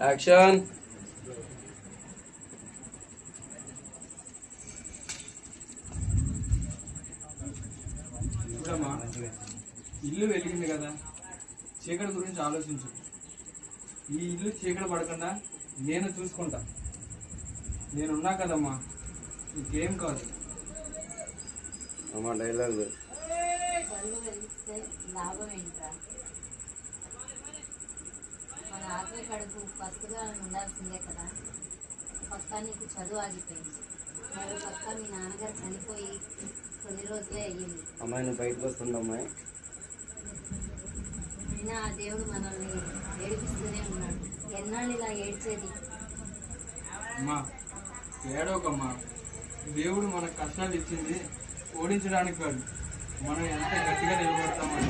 Action. చూడమ్మా, ఇల్లు వెలిగింది కదా, చీకటి గురించి ఆలోచించు. ఈ ఇల్లు చీకటి పడకుండా నేను చూసుకుంటా. నేనున్నా కదమ్మా, ఇంకేం కాదు. అమ్మా డైలాగ్. బరువు వెలిగిస్తే లాభం ఏంట్రా? మన ఆత్మ కడుపు పస్తుగా ఉండాల్సిందే కదా. పక్క నీకు చదువు ఆగిపోయింది, మరో పక్క మీ నాన్నగారు చనిపోయి కొన్ని రోజులే అయ్యింది. అమ్మాయి నువ్వు బయటకు వస్తుండ అమ్మాయి. అయినా ఆ దేవుడు మనల్ని ఏడిపిస్తూనే ఉన్నాడు. ఎన్నాళ్ళు ఇలా ఏడ్చేది? అమ్మా ఏడవకమ్మా, దేవుడు మనకు కష్టాలు ఇచ్చింది ఓడించడానికి కాదు, మనం ఎంత గట్టిగా నిలబడతామని.